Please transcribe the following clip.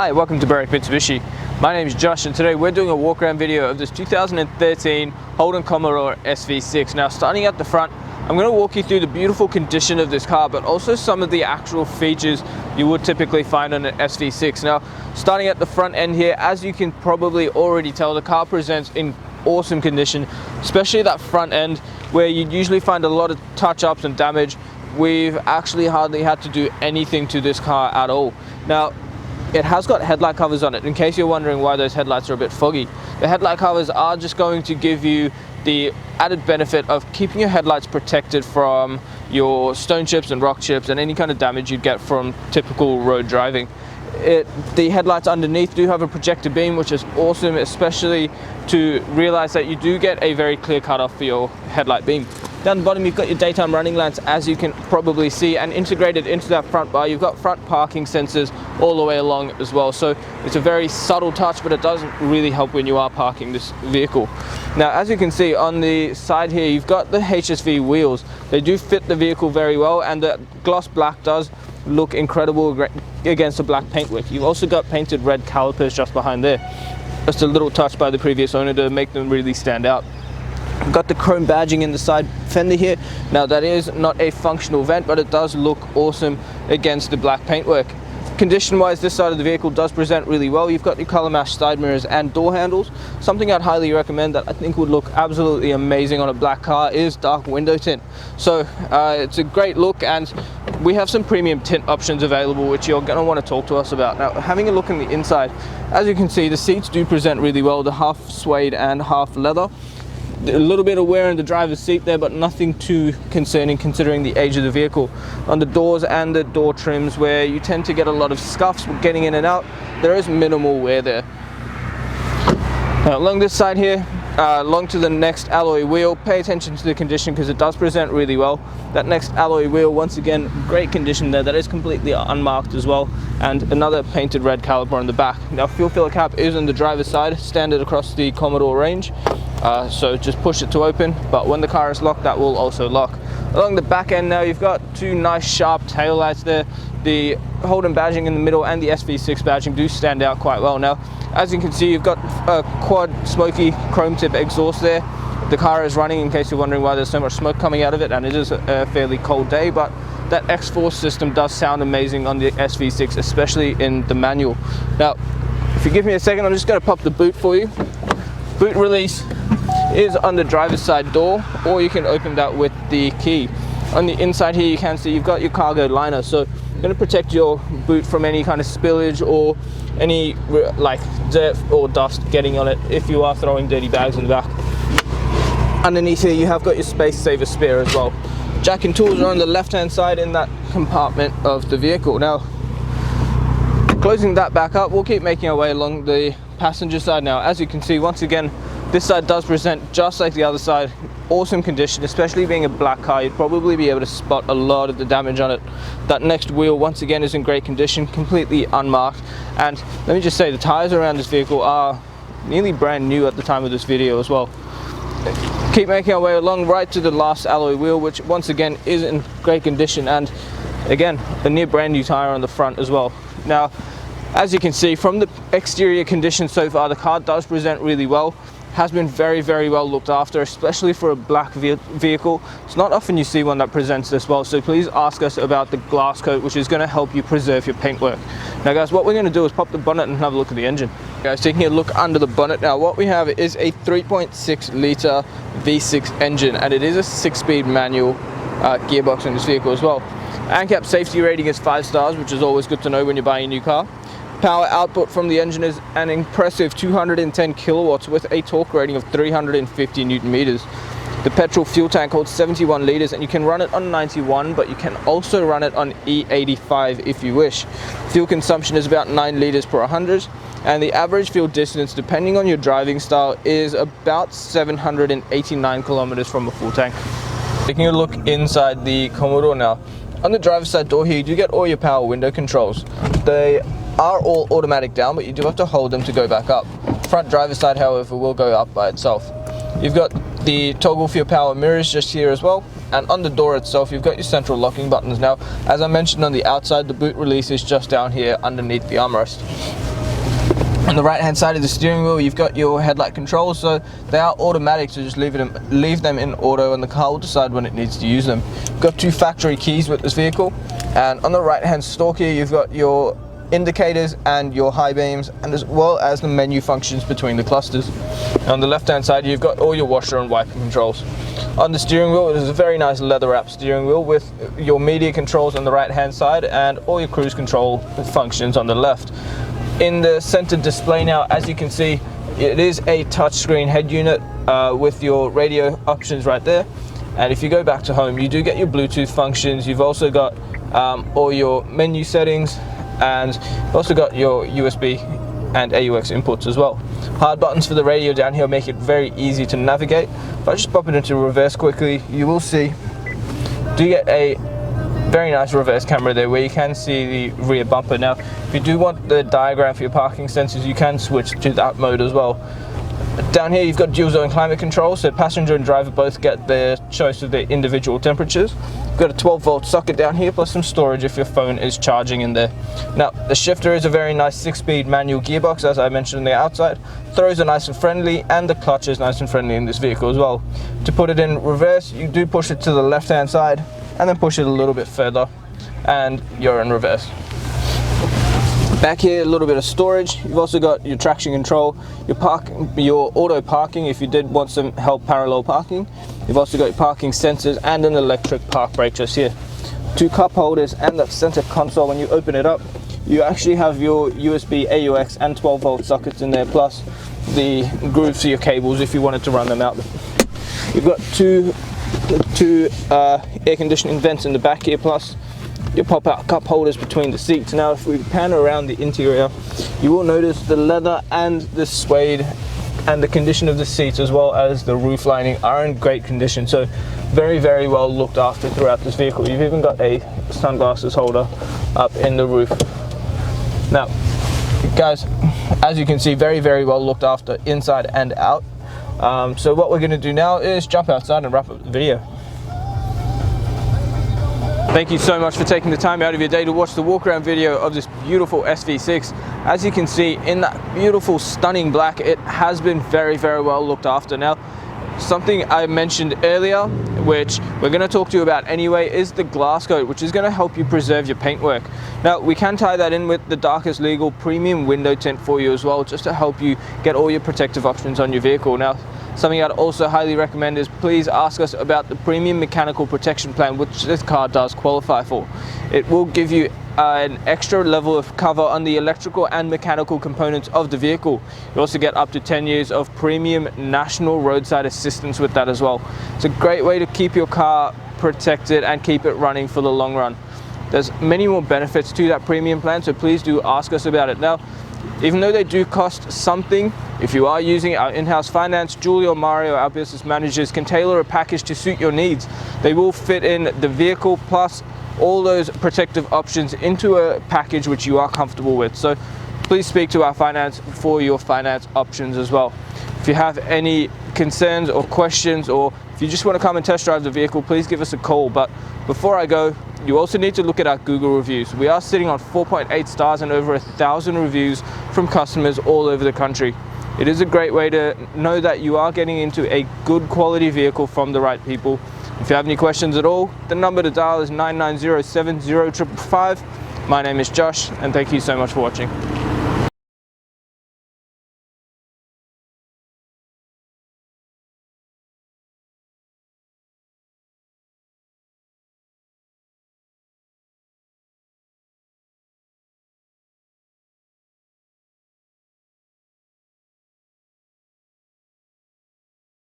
Hi, welcome to Berwick Mitsubishi. My name is Josh and today we're doing a walk around video of this 2013 Holden Commodore SV6. Now starting at the front, I'm going to walk you through the beautiful condition of this car, but also some of the actual features you would typically find on an SV6. Now starting at the front end here, as you can probably already tell, the car presents in awesome condition, especially that front end where you usually find a lot of touch-ups and damage. We've actually hardly had to do anything to this car at all. Now it has got headlight covers on it, in case you're wondering why those headlights are a bit foggy. The headlight covers are just going to give you the added benefit of keeping your headlights protected from your stone chips and rock chips and any kind of damage you'd get from typical road driving. The headlights underneath do have a projector beam, which is awesome, especially to realize that you do get a very clear cutoff for your headlight beam. Down the bottom you've got your daytime running lights, as you can probably see, and integrated into that front bar you've got front parking sensors all the way along as well. So it's a very subtle touch, but it doesn't really help when you are parking this vehicle. Now as you can see on the side here, you've got the HSV wheels. They do fit the vehicle very well, and the gloss black does look incredible against the black paintwork. You've also got painted red calipers just behind there. Just a little touch by the previous owner to make them really stand out. We've got the chrome badging in the side fender here. Now that is not a functional vent, but it does look awesome against the black paintwork. Condition wise, this side of the vehicle does present really well. You've got your color matched side mirrors and door handles. Something I'd highly recommend that I think would look absolutely amazing on a black car is dark window tint. So it's a great look, and we have some premium tint options available which you're going to want to talk to us about. Now having a look in the inside, as you can see, the seats do present really well. The half suede and half leather. A little bit of wear in the driver's seat there, but nothing too concerning considering the age of the vehicle. On the doors and the door trims, where you tend to get a lot of scuffs getting in and out, there is minimal wear there. Now, along this side here, along to the next alloy wheel, pay attention to the condition because it does present really well. That next alloy wheel, once again, great condition there. That is completely unmarked as well, and another painted red caliper on the back. Now fuel filler cap is on the driver's side, standard across the Commodore range. So just push it to open, but when the car is locked, that will also lock. Along the back end now, you've got two nice sharp tail lights there. The Holden badging in the middle and the SV6 badging do stand out quite well. Now as you can see, you've got a quad smoky chrome tip exhaust there. The car is running, in case you're wondering why there's so much smoke coming out of it, and it is a fairly cold day, but that X-Force system does sound amazing on the SV6, especially in the manual. Now if you give me a second, I'm just going to pop the boot for you. Boot release is on the driver's side door, or you can open that with the key. On the inside here you can see you've got your cargo liner, so it's going to protect your boot from any kind of spillage or any like dirt or dust getting on it if you are throwing dirty bags in the back. Underneath here you have got your space saver spare as well. Jack and tools are on the left hand side in that compartment of the vehicle. Now closing that back up, we'll keep making our way along the passenger side. Now as you can see, once again, this side does present just like the other side. Awesome condition, especially being a black car, you'd probably be able to spot a lot of the damage on it. That next wheel once again is in great condition, completely unmarked, and let me just say the tires around this vehicle are nearly brand new at the time of this video as well. Keep making our way along right to the last alloy wheel, which once again is in great condition, and again a near brand new tire on the front as well. Now as you can see from the exterior condition so far, the car does present really well. Has been very well looked after, especially for a black vehicle. It's not often you see one that presents this well, so please ask us about the glass coat, which is going to help you preserve your paintwork. Now guys, what we're going to do is pop the bonnet and have a look at the engine. Guys, taking a look under the bonnet now, what we have is a 3.6 litre V6 engine, and it is a 6-speed manual gearbox in this vehicle as well. ANCAP safety rating is 5 stars, which is always good to know when you're buying a new car. Power output from the engine is an impressive 210 kilowatts with a torque rating of 350 Newton meters. The petrol fuel tank holds 71 liters, and you can run it on 91, but you can also run it on E85 if you wish. Fuel consumption is about 9 liters per 100, and the average fuel distance, depending on your driving style, is about 789 kilometers from a full tank. Taking a look inside the Commodore now. On the driver's side door here, you do get all your power window controls. They are all automatic down, but you do have to hold them to go back up. Front driver's side, however, will go up by itself. You've got the toggle for your power mirrors just here as well, and on the door itself you've got your central locking buttons. Now as I mentioned on the outside, the boot release is just down here underneath the armrest. On the right hand side of the steering wheel, you've got your headlight controls, so they are automatic, so just leave them in auto and the car will decide when it needs to use them. You've got 2 factory keys with this vehicle, and on the right hand stalk here you've got your indicators and your high beams, and as well as the menu functions between the clusters. On the left hand side you've got all your washer and wiper controls. On the steering wheel, it is a very nice leather wrap steering wheel with your media controls on the right hand side and all your cruise control functions on the left. In the center display now, as you can see, it is a touchscreen head unit with your radio options right there. And if you go back to home, you do get your Bluetooth functions. You've also got all your menu settings, and you've also got your USB and AUX inputs as well. Hard buttons for the radio down here make it very easy to navigate. If I just pop it into reverse quickly, you will see, do get a very nice reverse camera there where you can see the rear bumper. Now, if you do want the diagram for your parking sensors, you can switch to that mode as well. Down here you've got dual zone climate control, so passenger and driver both get their choice of their individual temperatures. You've got a 12-volt socket down here, plus some storage if your phone is charging in there. Now, the shifter is a very nice 6-speed manual gearbox, as I mentioned on the outside. Throws are nice and friendly, and the clutch is nice and friendly in this vehicle as well. To put it in reverse, you do push it to the left-hand side, and then push it a little bit further, and you're in reverse. Back here, a little bit of storage. You've also got your traction control, your auto parking if you did want some help parallel parking. You've also got your parking sensors and an electric park brake just here. 2 cup holders and that center console. When you open it up, you actually have your USB, AUX and 12-volt sockets in there, plus the grooves for your cables if you wanted to run them out. You've got two air conditioning vents in the back here, plus your pop-out cup holders between the seats. Now, if we pan around the interior, you will notice the leather and the suede and the condition of the seats, as well as the roof lining, are in great condition. So very, very well looked after throughout this vehicle. You've even got a sunglasses holder up in the roof. Now, guys, as you can see, very, very well looked after inside and out. So what we're going to do now is jump outside and wrap up the video. Thank you so much for taking the time out of your day to watch the walk around video of this beautiful SV6. As you can see, in that beautiful, stunning black, it has been very, very well looked after. Now, something I mentioned earlier, which we're going to talk to you about anyway, is the glass coat, which is going to help you preserve your paintwork. Now, we can tie that in with the darkest legal premium window tint for you as well, just to help you get all your protective options on your vehicle. Now, something I'd also highly recommend is please ask us about the premium mechanical protection plan, which this car does qualify for. It will give you an extra level of cover on the electrical and mechanical components of the vehicle. You also get up to 10 years of premium national roadside assistance with that as well. It's a great way to keep your car protected and keep it running for the long run. There's many more benefits to that premium plan, so please do ask us about it. Now, even though they do cost something, if you are using our in-house finance, Julie or Mario, our business managers, can tailor a package to suit your needs. They will fit in the vehicle plus all those protective options into a package which you are comfortable with. So please speak to our finance for your finance options as well. If you have any concerns or questions, or if you just want to come and test drive the vehicle, please give us a call. But before I go, you also need to look at our Google reviews. We are sitting on 4.8 stars and over 1,000 reviews from customers all over the country. It is a great way to know that you are getting into a good quality vehicle from the right people. If you have any questions at all, the number to dial is 990-70-555. My name is Josh, and thank you so much for watching.